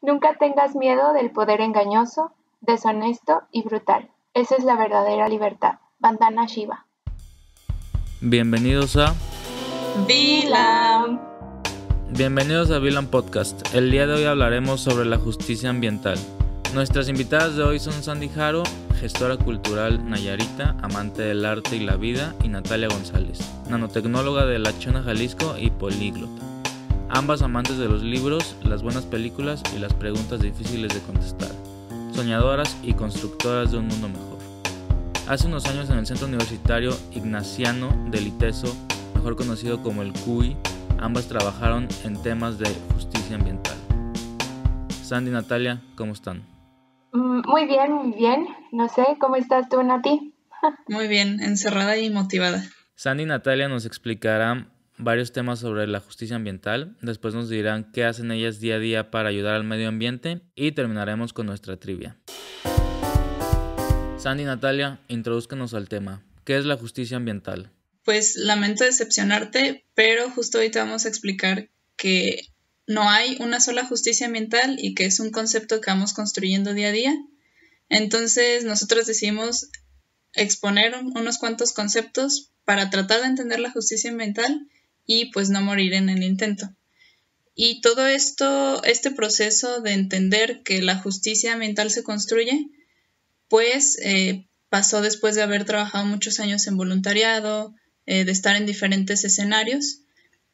Nunca tengas miedo del poder engañoso, deshonesto y brutal. Esa es la verdadera libertad. Vandana Shiva. Bienvenidos a Vilam. Bienvenidos a Vilam Podcast. El día de hoy hablaremos sobre la justicia ambiental. Nuestras invitadas de hoy son Sandy Jaro, gestora cultural nayarita, amante del arte y la vida, y Natalia González, nanotecnóloga de La Chona, Jalisco y políglota. Ambas amantes de los libros, las buenas películas y las preguntas difíciles de contestar, soñadoras y constructoras de un mundo mejor. Hace unos años en el Centro Universitario Ignaciano del ITESO, mejor conocido como el CUI, ambas trabajaron en temas de justicia ambiental. Sandy y Natalia, ¿cómo están? Muy bien. No sé, ¿cómo estás tú, Nati? Muy bien, encerrada y motivada. Sandy y Natalia nos explicarán varios temas sobre la justicia ambiental, después nos dirán qué hacen ellas día a día para ayudar al medio ambiente y terminaremos con nuestra trivia. Sandy y Natalia, introdúzcanos al tema. ¿Qué es la justicia ambiental? Pues lamento decepcionarte, pero justo hoy te vamos a explicar que no hay una sola justicia ambiental y que es un concepto que vamos construyendo día a día. Entonces nosotros decidimos exponer unos cuantos conceptos para tratar de entender la justicia ambiental y pues no morir en el intento. Y todo esto, este proceso de entender que la justicia ambiental se construye, pues pasó después de haber trabajado muchos años en voluntariado, de estar en diferentes escenarios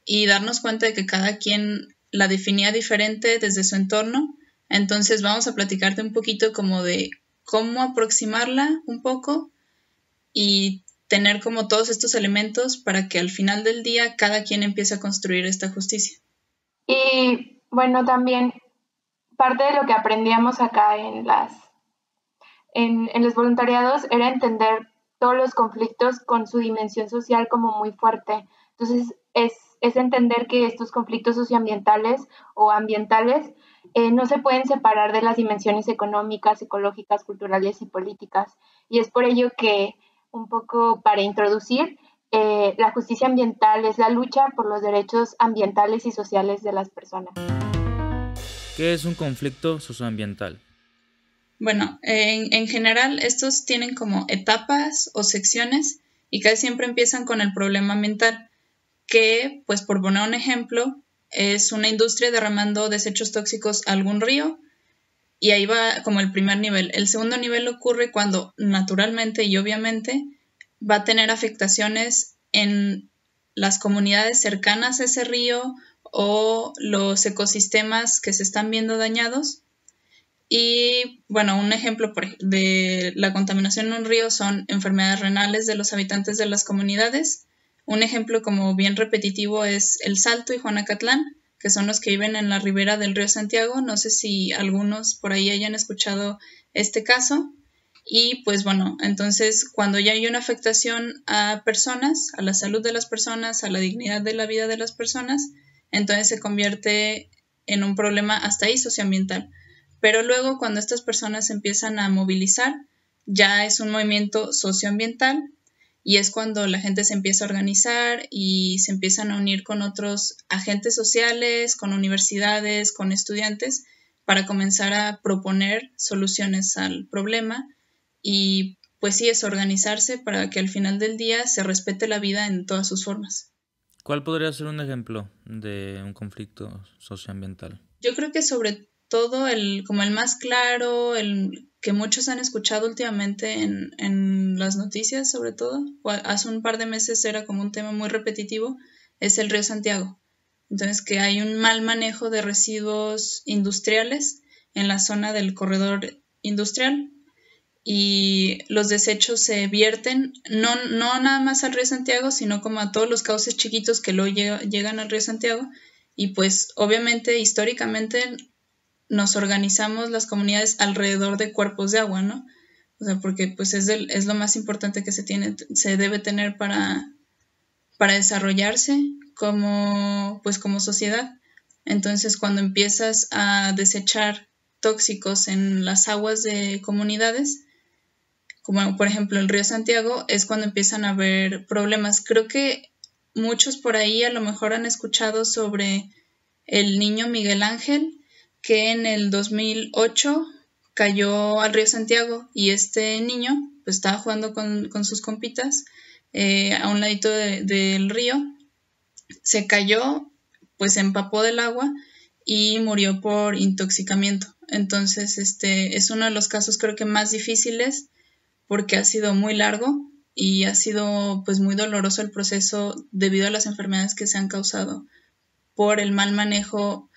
y darnos cuenta de que cada quien la definía diferente desde su entorno. Entonces vamos a platicarte un poquito como de cómo aproximarla un poco y tener como todos estos elementos para que al final del día cada quien empiece a construir esta justicia. Y bueno, también parte de lo que aprendíamos acá en los voluntariados era entender todos los conflictos con su dimensión social como muy fuerte. Entonces, es entender que estos conflictos socioambientales o ambientales no se pueden separar de las dimensiones económicas, ecológicas, culturales y políticas. Y es por ello que, un poco para introducir, la justicia ambiental es la lucha por los derechos ambientales y sociales de las personas. ¿Qué es un conflicto socioambiental? Bueno, en general estos tienen como etapas o secciones y casi siempre empiezan con el problema ambiental, que, pues por poner un ejemplo, es una industria derramando desechos tóxicos a algún río y ahí va como el primer nivel. El segundo nivel ocurre cuando naturalmente y obviamente va a tener afectaciones en las comunidades cercanas a ese río o los ecosistemas que se están viendo dañados. Y bueno, un ejemplo de la contaminación en un río son enfermedades renales de los habitantes de las comunidades. Un ejemplo como bien repetitivo es El Salto y Juanacatlán, que son los que viven en la ribera del río Santiago. No sé si algunos por ahí hayan escuchado este caso. Y pues bueno, entonces cuando ya hay una afectación a personas, a la salud de las personas, a la dignidad de la vida de las personas, entonces se convierte en un problema hasta ahí socioambiental. Pero luego cuando estas personas empiezan a movilizar, ya es un movimiento socioambiental y es cuando la gente se empieza a organizar y se empiezan a unir con otros agentes sociales, con universidades, con estudiantes, para comenzar a proponer soluciones al problema y pues sí, es organizarse para que al final del día se respete la vida en todas sus formas. ¿Cuál podría ser un ejemplo de un conflicto socioambiental? Yo creo que sobre todo como el más claro, el que muchos han escuchado últimamente en las noticias, sobre todo, hace un par de meses era como un tema muy repetitivo, es el río Santiago. Entonces, que hay un mal manejo de residuos industriales en la zona del corredor industrial y los desechos se vierten no nada más al río Santiago, sino como a todos los cauces chiquitos que luego llegan al río Santiago. Y pues obviamente históricamente nos organizamos las comunidades alrededor de cuerpos de agua, ¿no? O sea, porque pues es lo más importante que se debe tener para desarrollarse como sociedad. Entonces, cuando empiezas a desechar tóxicos en las aguas de comunidades, como por ejemplo el río Santiago, es cuando empiezan a haber problemas. Creo que muchos por ahí a lo mejor han escuchado sobre el niño Miguel Ángel, que en el 2008 cayó al río Santiago y este niño pues estaba jugando con sus compitas a un ladito del río, se cayó, pues se empapó del agua y murió por intoxicamiento. Entonces es uno de los casos creo que más difíciles porque ha sido muy largo y ha sido pues muy doloroso el proceso debido a las enfermedades que se han causado por el mal manejo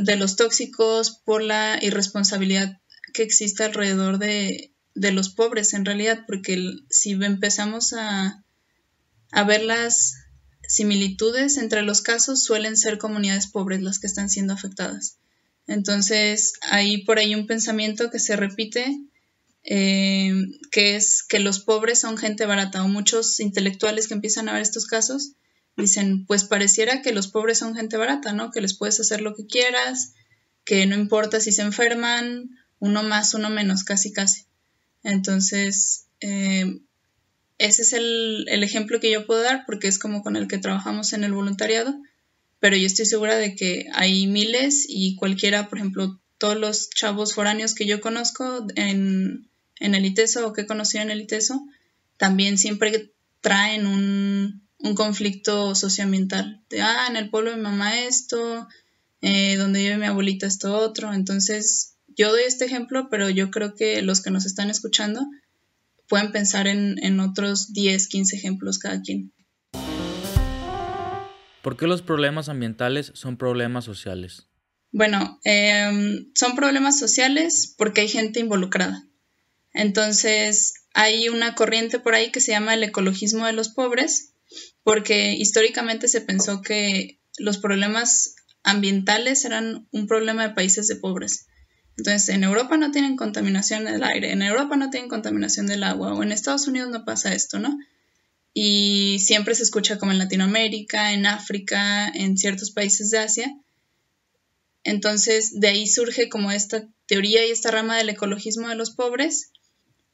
de los tóxicos, por la irresponsabilidad que existe alrededor de los pobres en realidad, porque si empezamos a ver las similitudes entre los casos, suelen ser comunidades pobres las que están siendo afectadas. Entonces hay por ahí un pensamiento que se repite, que es que los pobres son gente barata, o muchos intelectuales que empiezan a ver estos casos dicen, pues pareciera que los pobres son gente barata, ¿no? Que les puedes hacer lo que quieras, que no importa si se enferman, uno más, uno menos, casi. Entonces, ese es el ejemplo que yo puedo dar porque es como con el que trabajamos en el voluntariado, pero yo estoy segura de que hay miles y cualquiera, por ejemplo, todos los chavos foráneos que yo conozco en el ITESO o que he conocido en el ITESO, también siempre traen un conflicto socioambiental. En el pueblo de mi mamá esto, donde vive mi abuelita esto otro. Entonces, yo doy este ejemplo, pero yo creo que los que nos están escuchando pueden pensar en otros 10, 15 ejemplos cada quien. ¿Por qué los problemas ambientales son problemas sociales? Bueno, son problemas sociales porque hay gente involucrada. Entonces, hay una corriente por ahí que se llama el ecologismo de los pobres, porque históricamente se pensó que los problemas ambientales eran un problema de países de pobres. Entonces, en Europa no tienen contaminación del aire, en Europa no tienen contaminación del agua, o en Estados Unidos no pasa esto, ¿no? Y siempre se escucha como en Latinoamérica, en África, en ciertos países de Asia. Entonces, de ahí surge como esta teoría y esta rama del ecologismo de los pobres,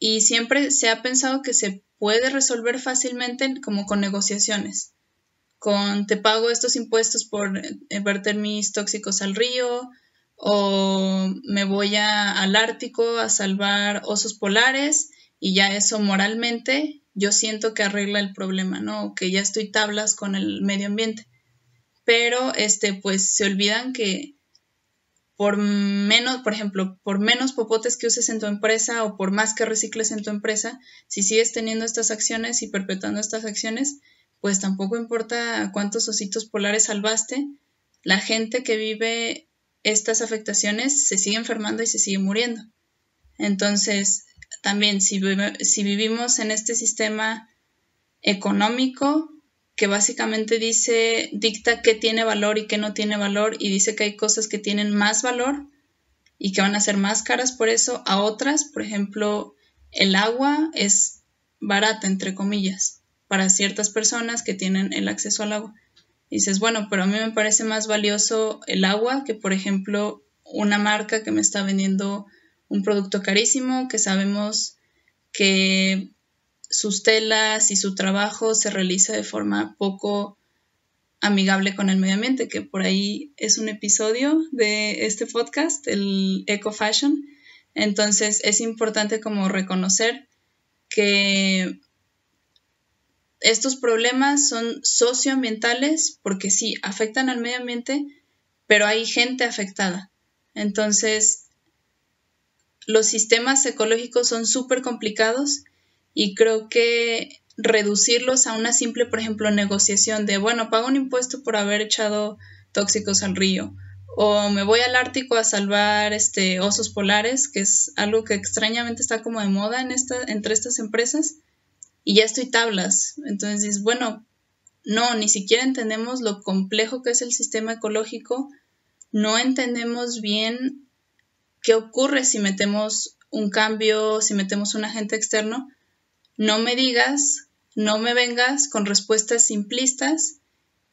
y siempre se ha pensado que se puede resolver fácilmente como con negociaciones, con te pago estos impuestos por verter mis tóxicos al río, o me voy al Ártico a salvar osos polares y ya eso moralmente yo siento que arregla el problema, ¿no? Que ya estoy tablas con el medio ambiente. Pero pues se olvidan que por menos, por ejemplo, por menos popotes que uses en tu empresa o por más que recicles en tu empresa, si sigues teniendo estas acciones y perpetuando estas acciones, pues tampoco importa cuántos ositos polares salvaste, la gente que vive estas afectaciones se sigue enfermando y se sigue muriendo. Entonces, también si vivimos en este sistema económico que básicamente dicta qué tiene valor y qué no tiene valor, y dice que hay cosas que tienen más valor y que van a ser más caras por eso a otras, por ejemplo, el agua es barata, entre comillas, para ciertas personas que tienen el acceso al agua. Y dices, bueno, pero a mí me parece más valioso el agua que, por ejemplo, una marca que me está vendiendo un producto carísimo, que sabemos que sus telas y su trabajo se realiza de forma poco amigable con el medio ambiente, que por ahí es un episodio de este podcast, el Eco Fashion. Entonces es importante como reconocer que estos problemas son socioambientales porque sí, afectan al medio ambiente, pero hay gente afectada. Entonces, los sistemas ecológicos son súper complicados y creo que reducirlos a una simple, por ejemplo, negociación de, bueno, pago un impuesto por haber echado tóxicos al río, o me voy al Ártico a salvar osos polares, que es algo que extrañamente está como de moda entre estas empresas, y ya estoy tablas. Entonces dices, bueno, no, ni siquiera entendemos lo complejo que es el sistema ecológico, no entendemos bien qué ocurre si metemos un cambio, si metemos un agente externo. No me digas, no me vengas con respuestas simplistas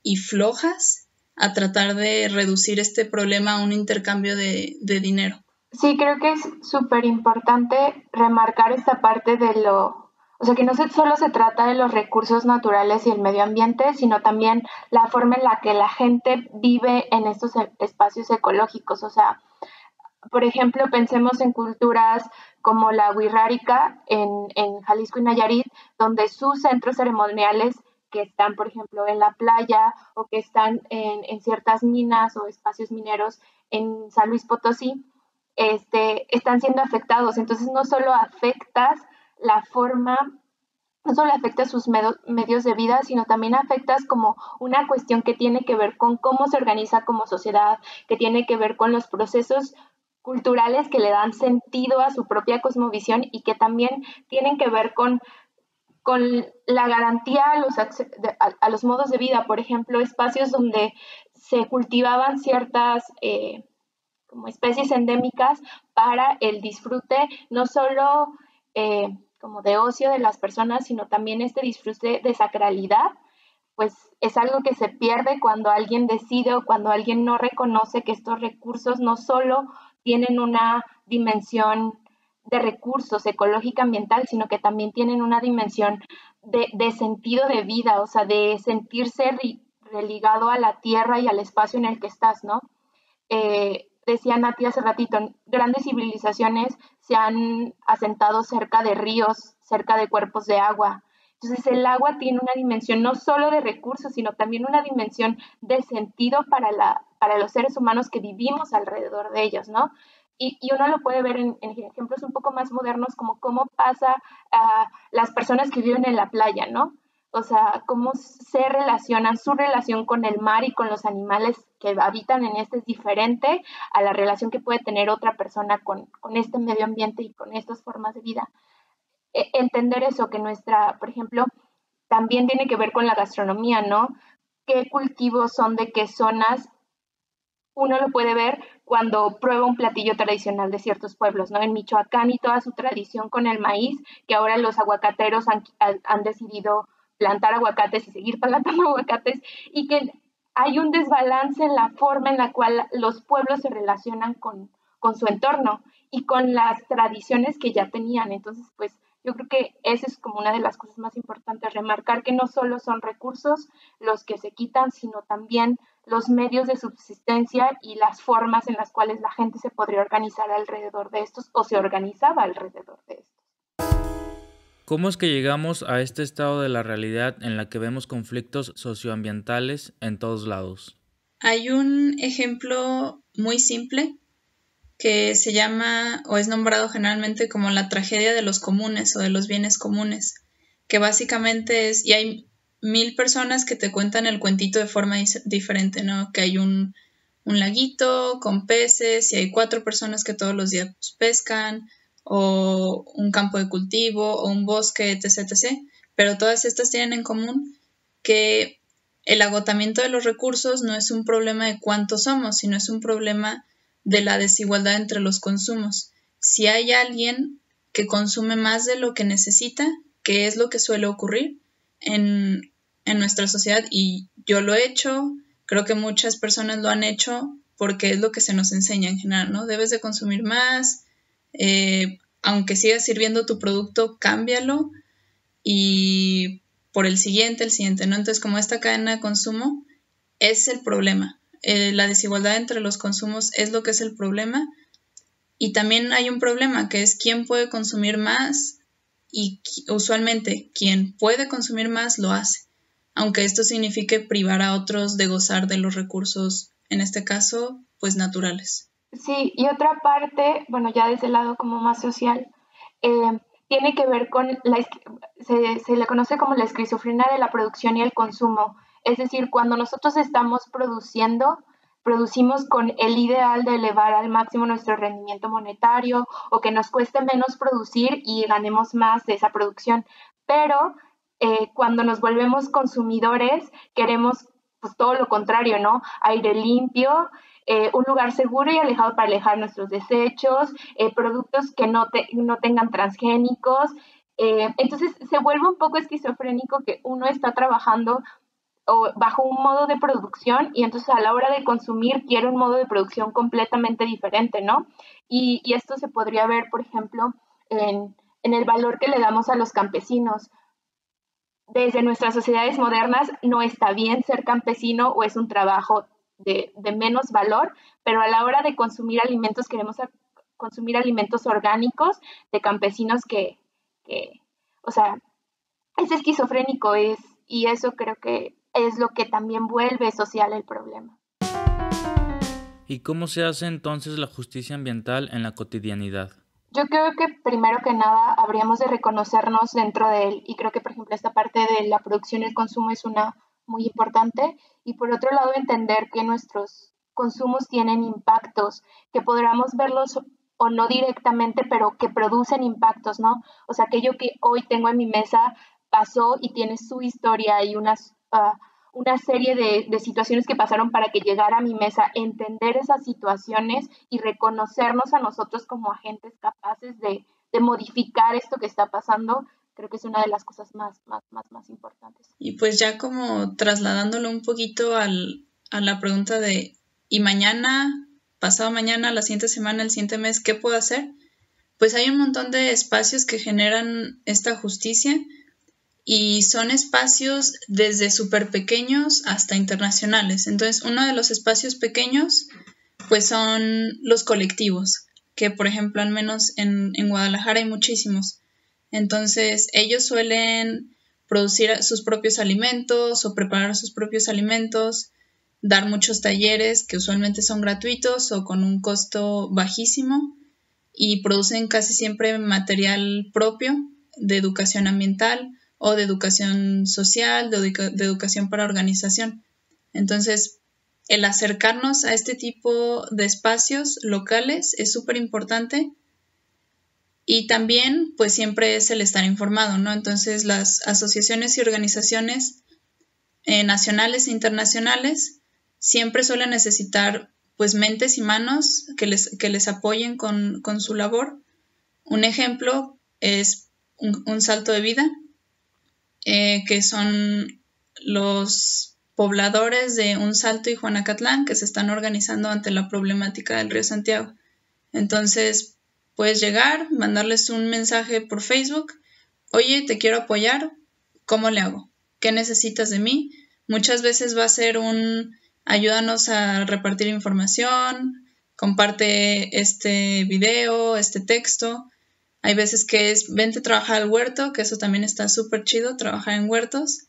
y flojas a tratar de reducir este problema a un intercambio de dinero. Sí, creo que es súper importante remarcar esta parte o sea, que no solo se trata de los recursos naturales y el medio ambiente, sino también la forma en la que la gente vive en estos espacios ecológicos. O sea, Por ejemplo, pensemos en culturas como la wixárika en Jalisco y Nayarit, donde sus centros ceremoniales que están, por ejemplo, en la playa o que están en ciertas minas o espacios mineros en San Luis Potosí, están siendo afectados. Entonces, no solo afectas la forma, no solo afecta sus medios de vida, sino también afectas como una cuestión que tiene que ver con cómo se organiza como sociedad, que tiene que ver con los procesos culturales que le dan sentido a su propia cosmovisión y que también tienen que ver con la garantía a los modos de vida. Por ejemplo, espacios donde se cultivaban ciertas como especies endémicas para el disfrute, no solo como de ocio de las personas, sino también este disfrute de sacralidad, pues es algo que se pierde cuando alguien decide o cuando alguien no reconoce que estos recursos no solo tienen una dimensión de recursos ecológica ambiental, sino que también tienen una dimensión de sentido de vida, o sea, de sentirse religado a la tierra y al espacio en el que estás, ¿no? Decía Nati hace ratito, grandes civilizaciones se han asentado cerca de ríos, cerca de cuerpos de agua. Entonces el agua tiene una dimensión no solo de recursos, sino también una dimensión de sentido para los seres humanos que vivimos alrededor de ellos, ¿no? Y uno lo puede ver en ejemplos un poco más modernos, como cómo pasa a las personas que viven en la playa, ¿no? O sea, cómo se relacionan, su relación con el mar y con los animales que habitan en este es diferente a la relación que puede tener otra persona con este medio ambiente y con estas formas de vida. Entender eso, que por ejemplo, también tiene que ver con la gastronomía, ¿no? ¿Qué cultivos son de qué zonas? Uno lo puede ver cuando prueba un platillo tradicional de ciertos pueblos, ¿no? En Michoacán y toda su tradición con el maíz, que ahora los aguacateros han decidido plantar aguacates y seguir plantando aguacates, y que hay un desbalance en la forma en la cual los pueblos se relacionan con su entorno y con las tradiciones que ya tenían. Entonces, pues yo creo que esa es como una de las cosas más importantes, remarcar que no solo son recursos los que se quitan, sino también los medios de subsistencia y las formas en las cuales la gente se podría organizar alrededor de estos o se organizaba alrededor de estos. ¿Cómo es que llegamos a este estado de la realidad en la que vemos conflictos socioambientales en todos lados? Hay un ejemplo muy simple que se llama o es nombrado generalmente como la tragedia de los comunes o de los bienes comunes, que básicamente es, y hay 1000 personas que te cuentan el cuentito de forma diferente, ¿no? Que hay un laguito con peces y hay 4 personas que todos los días pescan, o un campo de cultivo, o un bosque, etc., etc. Pero todas estas tienen en común que el agotamiento de los recursos no es un problema de cuántos somos, sino es un problema de la desigualdad entre los consumos. Si hay alguien que consume más de lo que necesita, que es lo que suele ocurrir en nuestra sociedad, y yo lo he hecho, creo que muchas personas lo han hecho porque es lo que se nos enseña en general, ¿no? Debes de consumir más, aunque sigas sirviendo tu producto, cámbialo y por el siguiente, ¿no? Entonces, como esta cadena de consumo es el problema. La desigualdad entre los consumos es lo que es el problema, y también hay un problema que es quién puede consumir más, y usualmente quien puede consumir más lo hace, aunque esto signifique privar a otros de gozar de los recursos, en este caso, pues naturales. Sí, y otra parte, bueno, ya desde el lado como más social, tiene que ver con, se le conoce como la esquizofrenia de la producción y el consumo. Es decir, cuando nosotros estamos producimos con el ideal de elevar al máximo nuestro rendimiento monetario o que nos cueste menos producir y ganemos más de esa producción. Pero cuando nos volvemos consumidores, queremos pues todo lo contrario, ¿no? Aire limpio, un lugar seguro y alejado para alejar nuestros desechos, productos que no tengan transgénicos. Entonces se vuelve un poco esquizofrénico que uno está trabajando bajo un modo de producción y entonces a la hora de consumir quiere un modo de producción completamente diferente, ¿no? Y esto se podría ver, por ejemplo, en el valor que le damos a los campesinos. Desde nuestras sociedades modernas no está bien ser campesino o es un trabajo de menos valor, pero a la hora de consumir alimentos queremos consumir alimentos orgánicos de campesinos que o sea, es esquizofrénico, y eso creo que es lo que también vuelve social el problema. ¿Y cómo se hace entonces la justicia ambiental en la cotidianidad? Yo creo que primero que nada habríamos de reconocernos dentro de él, y creo que por ejemplo esta parte de la producción y el consumo es una muy importante, y por otro lado entender que nuestros consumos tienen impactos, que podamos verlos o no directamente, pero que producen impactos, ¿no? O sea, aquello que hoy tengo en mi mesa pasó y tiene su historia y una serie de situaciones que pasaron para que llegara a mi mesa, entender esas situaciones y reconocernos a nosotros como agentes capaces de modificar esto que está pasando, creo que es una de las cosas más importantes. Y pues ya como trasladándolo un poquito a la pregunta de ¿y mañana, pasado mañana, la siguiente semana, el siguiente mes, qué puedo hacer? Pues hay un montón de espacios que generan esta justicia y son espacios desde súper pequeños hasta internacionales. Entonces, uno de los espacios pequeños pues son los colectivos, que por ejemplo al menos en Guadalajara hay muchísimos. Entonces, ellos suelen producir sus propios alimentos o preparar sus propios alimentos, dar muchos talleres que usualmente son gratuitos o con un costo bajísimo y producen casi siempre material propio de educación ambiental o de educación social, de educación para organización. Entonces, el acercarnos a este tipo de espacios locales es súper importante y también pues siempre es el estar informado, ¿no? Entonces las asociaciones y organizaciones nacionales e internacionales siempre suelen necesitar pues mentes y manos que les apoyen con su labor. Un ejemplo es un salto de vida, que son los pobladores de Un Salto y Juanacatlán que se están organizando ante la problemática del río Santiago. Entonces, puedes llegar, mandarles un mensaje por Facebook, oye, te quiero apoyar, ¿cómo le hago? ¿Qué necesitas de mí? Muchas veces va a ser ayúdanos a repartir información, comparte este video, este texto. Hay veces que es vente a trabajar al huerto, que eso también está súper chido, trabajar en huertos.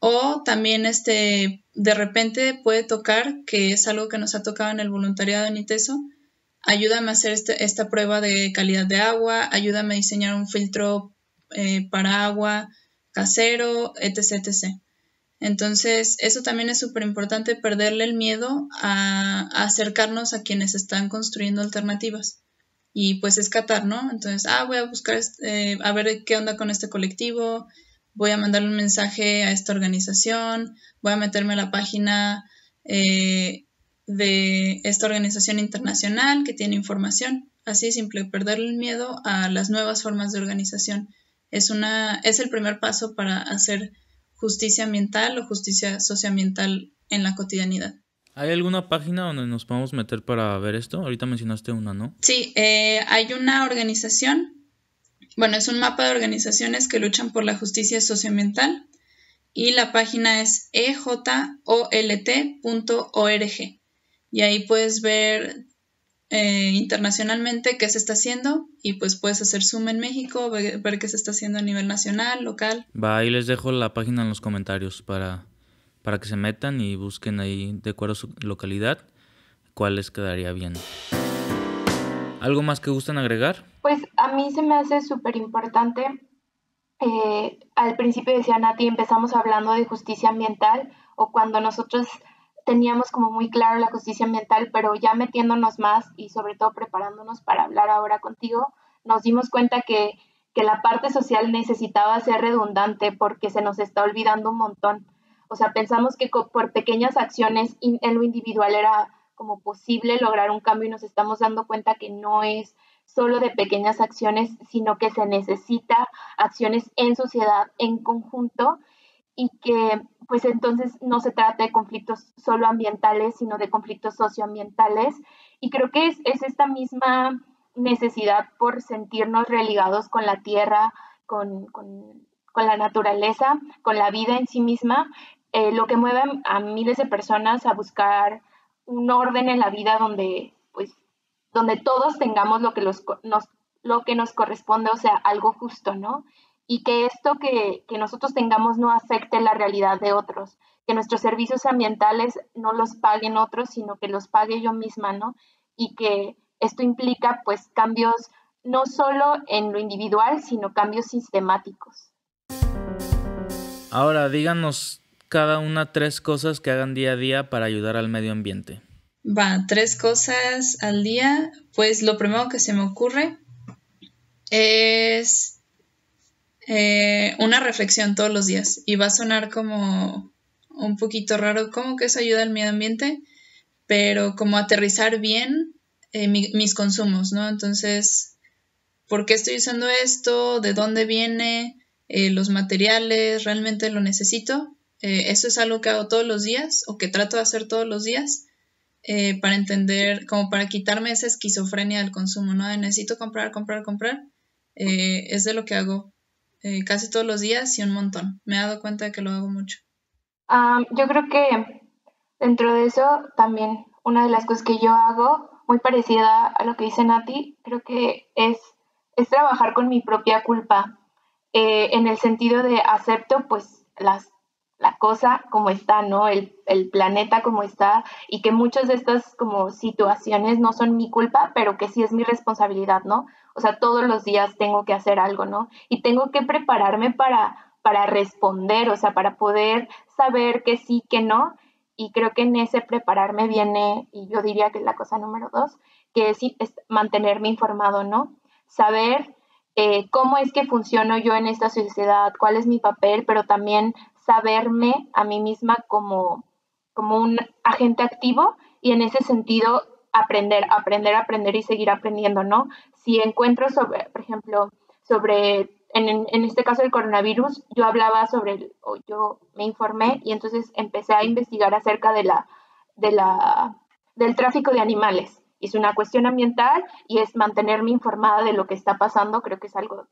O también de repente puede tocar, que es algo que nos ha tocado en el voluntariado en ITESO, ayúdame a hacer esta prueba de calidad de agua, ayúdame a diseñar un filtro para agua casero, etc, etc. Entonces, eso también es súper importante, perderle el miedo a acercarnos a quienes están construyendo alternativas. Y pues es catar, ¿no? Entonces, voy a buscar, a ver qué onda con este colectivo, voy a mandarle un mensaje a esta organización, voy a meterme a la página de esta organización internacional que tiene información. Así es simple, perderle el miedo a las nuevas formas de organización. Es el primer paso para hacer justicia ambiental o justicia socioambiental en la cotidianidad. ¿Hay alguna página donde nos podamos meter para ver esto? Ahorita mencionaste una, ¿no? Sí, hay una organización, bueno, es un mapa de organizaciones que luchan por la justicia socioambiental y la página es ejolt.org y ahí puedes ver internacionalmente qué se está haciendo y pues puedes hacer zoom en México, ver qué se está haciendo a nivel nacional, local. Ahí les dejo la página en los comentarios para que se metan y busquen ahí de acuerdo a su localidad cuál les quedaría bien. ¿Algo más que gustan agregar? Pues a mí se me hace súper importante. Al principio decía Nati, empezamos hablando de justicia ambiental o cuando nosotros teníamos como muy claro la justicia ambiental, pero ya metiéndonos más y sobre todo preparándonos para hablar ahora contigo, nos dimos cuenta que la parte social necesitaba ser redundante porque se nos está olvidando un montón. O sea, pensamos que por pequeñas acciones en lo individual era como posible lograr un cambio y nos estamos dando cuenta que no es solo de pequeñas acciones, sino que se necesita acciones en sociedad, en conjunto, y que pues entonces no se trata de conflictos solo ambientales, sino de conflictos socioambientales. Y creo que es esta misma necesidad por sentirnos religados con la tierra, con la naturaleza, con la vida en sí misma, lo que mueve a miles de personas a buscar un orden en la vida donde todos tengamos lo que nos corresponde, o sea, algo justo, ¿no? Y que esto que nosotros tengamos no afecte la realidad de otros, que nuestros servicios ambientales no los paguen otros, sino que los pague yo misma, ¿no? Y que esto implica, pues, cambios no solo en lo individual, sino cambios sistemáticos. Ahora, díganos cada una 3 cosas que hagan día a día para ayudar al medio ambiente. 3 cosas al día. Pues lo primero que se me ocurre es una reflexión todos los días. Y va a sonar como un poquito raro, como que eso ayuda al medio ambiente, pero como aterrizar bien mis consumos, ¿no? Entonces, ¿por qué estoy usando esto? ¿De dónde viene? Los materiales, ¿realmente lo necesito? Eso es algo que hago todos los días o que trato de hacer todos los días para entender, como para quitarme esa esquizofrenia del consumo, ¿no? De necesito comprar. Es de lo que hago casi todos los días y un montón. Me he dado cuenta de que lo hago mucho. Yo creo que dentro de eso también una de las cosas que yo hago, muy parecida a lo que dice Nati, creo que es trabajar con mi propia culpa, en el sentido de acepto pues la cosa como está, ¿no? El planeta como está, y que muchas de estas como situaciones no son mi culpa, pero que sí es mi responsabilidad, ¿no? O sea, todos los días tengo que hacer algo, ¿no? Y tengo que prepararme para responder, o sea, para poder saber que sí, que no. Y creo que en ese prepararme viene, y yo diría que la cosa número 2, que es mantenerme informado, ¿no? Saber cómo es que funciono yo en esta sociedad, cuál es mi papel, pero también saberme a mí misma como un agente activo, y en ese sentido aprender y seguir aprendiendo, ¿no? Si encuentro por ejemplo, en este caso del coronavirus, yo hablaba yo me informé y entonces empecé a investigar acerca del tráfico de animales. Es una cuestión ambiental y es mantenerme informada de lo que está pasando. Creo que es algo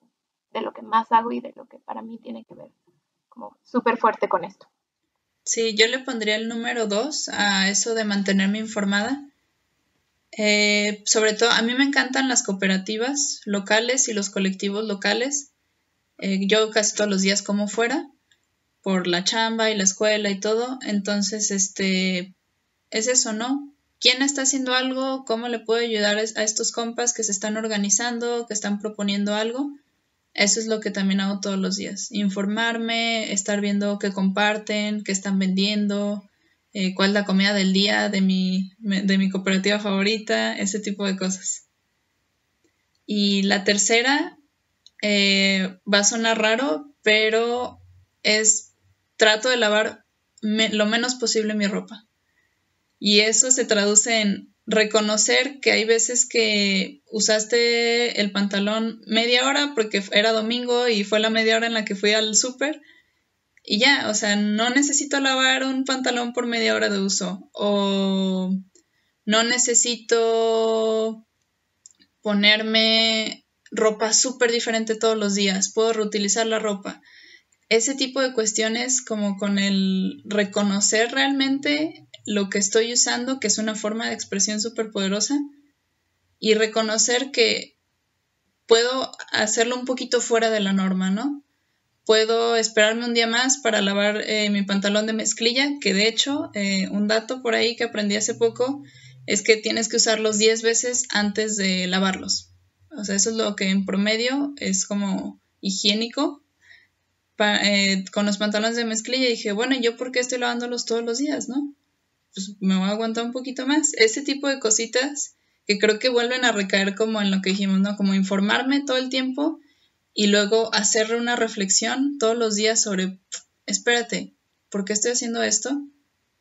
de lo que más hago y de lo que para mí tiene que ver como súper fuerte con esto. Sí, yo le pondría el número 2 a eso de mantenerme informada. Sobre todo, a mí me encantan las cooperativas locales y los colectivos locales. Yo casi todos los días como fuera, por la chamba y la escuela y todo. Entonces, es eso, ¿no? ¿Quién está haciendo algo? ¿Cómo le puedo ayudar a estos compas que se están organizando, que están proponiendo algo? Eso es lo que también hago todos los días. Informarme, estar viendo qué comparten, qué están vendiendo, cuál es la comida del día de mi cooperativa favorita, ese tipo de cosas. Y la tercera, va a sonar raro, pero trato de lavar lo menos posible mi ropa. Y eso se traduce en reconocer que hay veces que usaste el pantalón media hora porque era domingo y fue la media hora en la que fui al súper y ya, o sea, no necesito lavar un pantalón por media hora de uso, o no necesito ponerme ropa súper diferente todos los días, puedo reutilizar la ropa. Ese tipo de cuestiones, como con el reconocer realmente lo que estoy usando, que es una forma de expresión súper poderosa, y reconocer que puedo hacerlo un poquito fuera de la norma, ¿no? Puedo esperarme un día más para lavar mi pantalón de mezclilla, que de hecho, un dato por ahí que aprendí hace poco es que tienes que usarlos 10 veces antes de lavarlos. O sea, eso es lo que en promedio es como higiénico. Con los pantalones de mezclilla dije, bueno, ¿yo por qué estoy lavándolos todos los días, no? Pues me voy a aguantar un poquito más. Ese tipo de cositas que creo que vuelven a recaer como en lo que dijimos, ¿no? Como informarme todo el tiempo y luego hacer una reflexión todos los días sobre, espérate, ¿por qué estoy haciendo esto?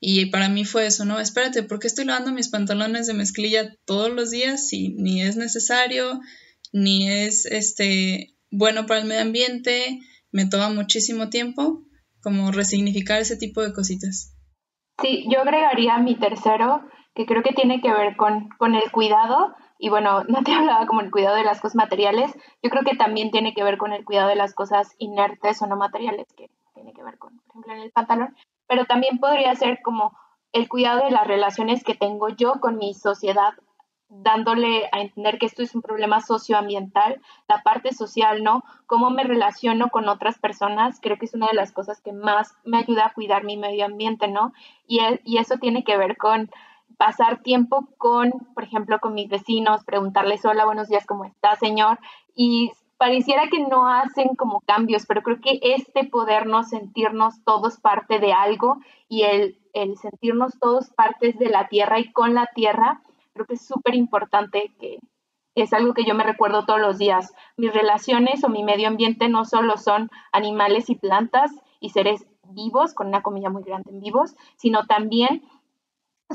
Y para mí fue eso, ¿no? Espérate, ¿por qué estoy lavando mis pantalones de mezclilla todos los días si ni es necesario, ni es bueno para el medio ambiente? Me toma muchísimo tiempo como resignificar ese tipo de cositas. Sí, yo agregaría mi tercero, que creo que tiene que ver con el cuidado. Y bueno, no te hablaba como el cuidado de las cosas materiales, yo creo que también tiene que ver con el cuidado de las cosas inertes o no materiales, que tiene que ver con, por ejemplo, en el pantalón. pero también podría ser como el cuidado de las relaciones que tengo yo con mi sociedad, dándole a entender que esto es un problema socioambiental, la parte social, ¿no? Cómo me relaciono con otras personas, creo que es una de las cosas que más me ayuda a cuidar mi medio ambiente, ¿no? Y eso tiene que ver con pasar tiempo con, por ejemplo, con mis vecinos, preguntarles, hola, buenos días, ¿cómo está, señor? Y pareciera que no hacen como cambios, pero creo que podernos sentirnos todos parte de algo y el sentirnos todos partes de la tierra y con la tierra, creo que es súper importante, que es algo que yo me recuerdo todos los días. Mis relaciones o mi medio ambiente no solo son animales y plantas y seres vivos, con una comilla muy grande en vivos, sino también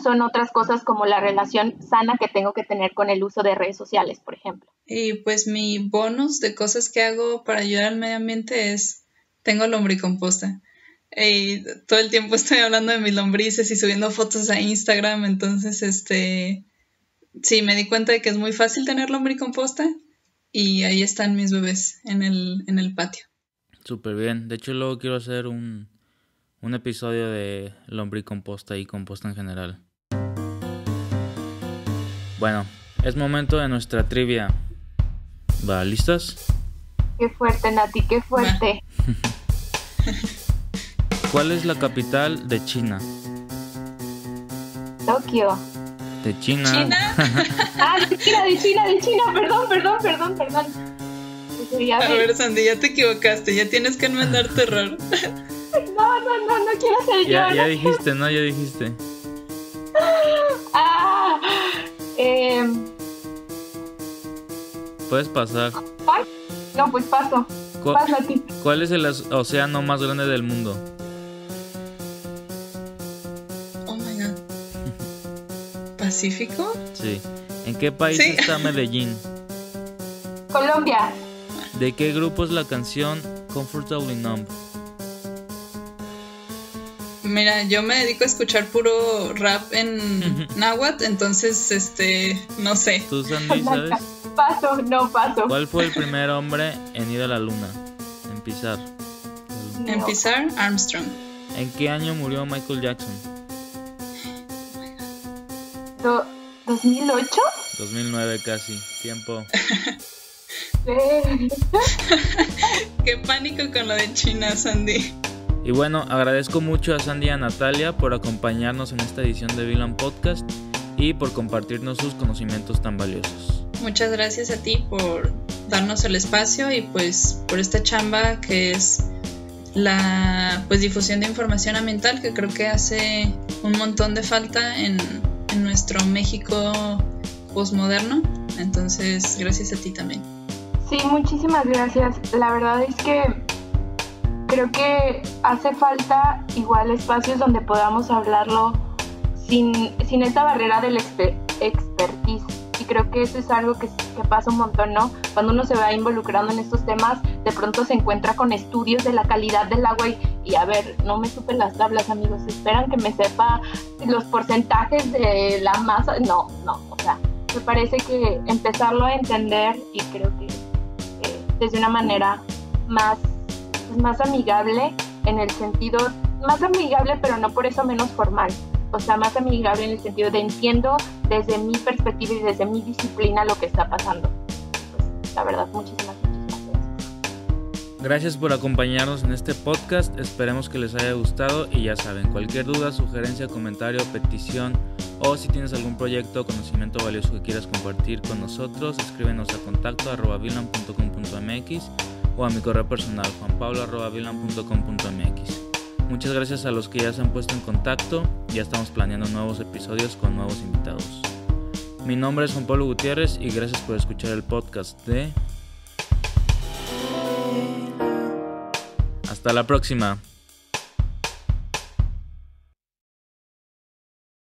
son otras cosas como la relación sana que tengo que tener con el uso de redes sociales, por ejemplo. Y pues mi bonus de cosas que hago para ayudar al medio ambiente es, tengo lombricomposta. Todo el tiempo estoy hablando de mis lombrices y subiendo fotos a Instagram, entonces sí, me di cuenta de que es muy fácil tener lombricomposta y ahí están mis bebés en el patio. Súper bien, de hecho luego quiero hacer un episodio de lombricomposta y composta en general. Bueno, es momento de nuestra trivia. ¿Va? ¿Listas? Qué fuerte, Nati, qué fuerte. ¿Cuál es la capital de China? Tokio. De China. ¿China? De China, perdón. A ver, Sandy, ya te equivocaste, ya tienes que enmendar tu error. No quiero ser ya, yo. Ya dijiste, ¿no? Ya dijiste. Puedes pasar. No, pues paso. Pasa a ti. ¿Cuál es el océano más grande del mundo? Oh my God. ¿Pacífico? Sí. ¿En qué país está Medellín? Colombia. ¿De qué grupo es la canción Comfortably Numb? Mira, yo me dedico a escuchar puro rap en náhuatl, entonces, no sé. ¿Tú, Sandy, sabes? Paso. ¿Cuál fue el primer hombre en ir a la luna? En pisar. No. En pisar, Armstrong. ¿En qué año murió Michael Jackson? ¿2008? 2009 casi. Tiempo. Qué pánico con lo de China, Sandy. Y bueno, agradezco mucho a Sandy y a Natalia por acompañarnos en esta edición de VLAN Podcast y por compartirnos sus conocimientos tan valiosos. Muchas gracias a ti por darnos el espacio y pues por esta chamba que es la difusión de información ambiental, que creo que hace un montón de falta en nuestro México posmoderno. Entonces, gracias a ti también. Sí, muchísimas gracias. La verdad es que creo que hace falta igual espacios donde podamos hablarlo sin esta barrera del expertise. Y creo que eso es algo que pasa un montón, ¿no? Cuando uno se va involucrando en estos temas, de pronto se encuentra con estudios de la calidad del agua y a ver, no me supe las tablas, amigos. Esperan que me sepa los porcentajes de la masa. No, o sea, me parece que empezarlo a entender, y creo que desde una manera más amigable, en el sentido más amigable, pero no por eso menos formal. O sea, más amigable en el sentido de entiendo desde mi perspectiva y desde mi disciplina lo que está pasando. Pues, la verdad, muchísimas gracias. Gracias por acompañarnos en este podcast. Esperemos que les haya gustado y ya saben, cualquier duda, sugerencia, comentario, petición o si tienes algún proyecto o conocimiento valioso que quieras compartir con nosotros, escríbenos a contacto@vilan.com.mx o a mi correo personal juanpablo@vilan.com.mx. Muchas gracias a los que ya se han puesto en contacto. Ya estamos planeando nuevos episodios con nuevos invitados. Mi nombre es Juan Pablo Gutiérrez y gracias por escuchar el podcast de... Hasta la próxima.